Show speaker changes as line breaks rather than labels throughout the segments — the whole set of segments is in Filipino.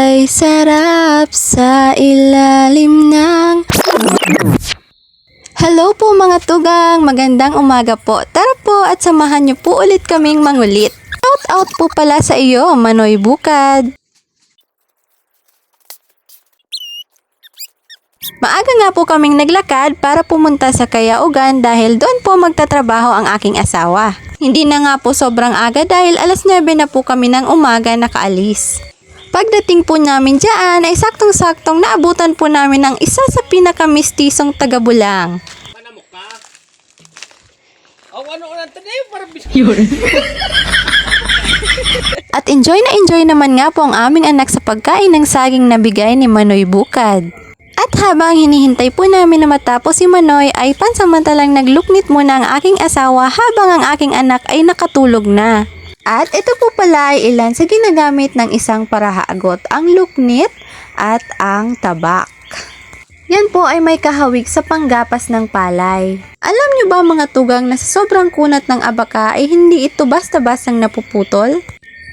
ay sarap sa ilalim ng... Hello po mga tugang, magandang umaga po. Tara po at samahan niyo po ulit kaming mangulit. Shout out po pala sa iyo, Manoy Bukad. Maaga nga po kaming naglakad para pumunta sa Kayaugan dahil doon po magtatrabaho ang aking asawa. Hindi na nga po sobrang aga dahil alas 9 na po kami ng umaga nakaalis. Pagdating po namin dyan ay saktong-saktong naabutan po namin ang isa sa pinakamistisong taga-Bulang.
Panamok ka? Ano tayo para
At enjoy naman nga po ang aming anak sa pagkain ng saging na bigay ni Manoy Bukad. At habang hinihintay po namin na matapos si Manoy ay pansamantalang nagluknit muna ang aking asawa habang ang aking anak ay nakatulog na. At ito po pala ay ilan sa ginagamit ng isang parahagot, ang luknit at ang tabak. Yan po ay may kahawig sa panggapas ng palay. Alam nyo ba mga tugang na sa sobrang kunat ng abaka ay hindi ito basta-bastang napuputol?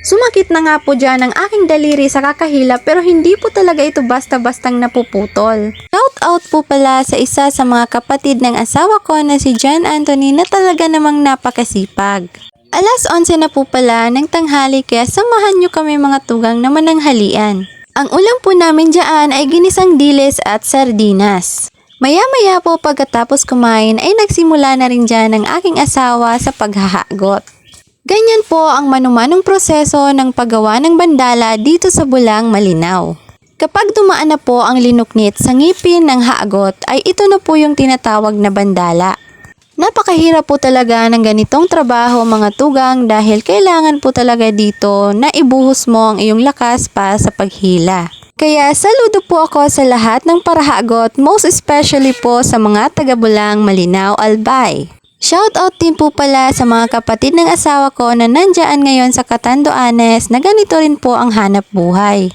Sumakit na nga po dyan ang aking daliri sa kakahilap pero hindi po talaga ito basta-bastang napuputol. Shout out po pala sa isa sa mga kapatid ng asawa ko na si John Anthony na talaga namang napakasipag. Alas 11 na po pala ng tanghali kaya samahan nyo kami mga tugang na mananghalian. Ang ulam po namin dyan ay ginisang dilis at sardinas. Maya-maya po pagkatapos kumain ay nagsimula na rin dyan ang aking asawa sa paghahagot. Ganyan po ang manumanong proseso ng paggawa ng bandala dito sa Bulang, Malinaw. Kapag dumaan na po ang linuknit sa ngipin ng hagot ay ito na po yung tinatawag na bandala. Napakahirap po talaga ng ganitong trabaho mga tugang dahil kailangan po talaga dito na ibuhos mo ang iyong lakas para sa paghila. Kaya saludo po ako sa lahat ng parahagot, most especially po sa mga taga-Bulang, Malinaw, Albay. Shoutout din po pala sa mga kapatid ng asawa ko na nandyan ngayon sa Catanduanes na ganito rin po ang hanap buhay.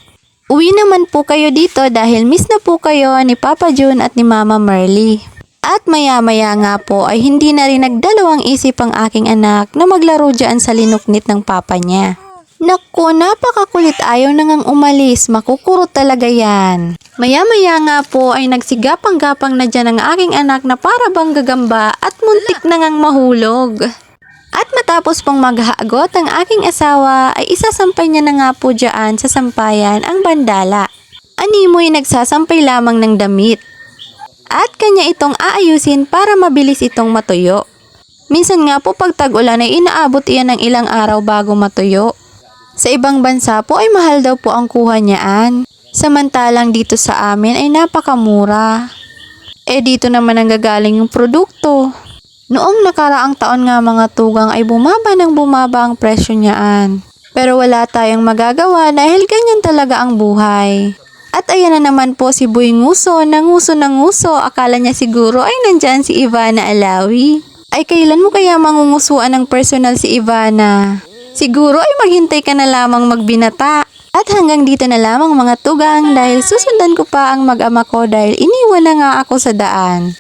Uwi naman po kayo dito dahil miss na po kayo ni Papa June at ni Mama Merly. At maya-maya nga po ay hindi na rin nagdalawang isip ang aking anak na maglaro dyan sa linuknit ng papa niya. Naku, napakakulit, ayaw na ngang umalis, makukurot talaga yan. Maya-maya nga po ay nagsigapang-gapang na dyan ang aking anak na para bang gagamba at muntik na ngang mahulog. At matapos pong maghahagot ang aking asawa ay isasampay niya na nga po dyan sa sampayan ang bandala. Animoy nagsasampay lamang ng damit. At kanya itong aayusin para mabilis itong matuyo. Minsan nga po pag tag-ulan ay inaabot iyan ng ilang araw bago matuyo. Sa ibang bansa po ay mahal daw po ang kuha niyaan. Samantalang dito sa amin ay napakamura. Dito naman ang gagaling yung produkto. Noong nakaraang taon nga mga tugang ay bumaba ang presyo niyaan. Pero wala tayong magagawa dahil ganyan talaga ang buhay. At ayan na naman po si Boy Nguso, nanguso ng nguso. Akala niya siguro ay nandyan si Ivana Alawi. Ay kailan mo kaya mangungusuan ng personal si Ivana? Siguro ay maghintay ka na lamang magbinata. At hanggang dito na lamang mga tugang dahil susundan ko pa ang mag-ama ko dahil iniwan na nga ako sa daan.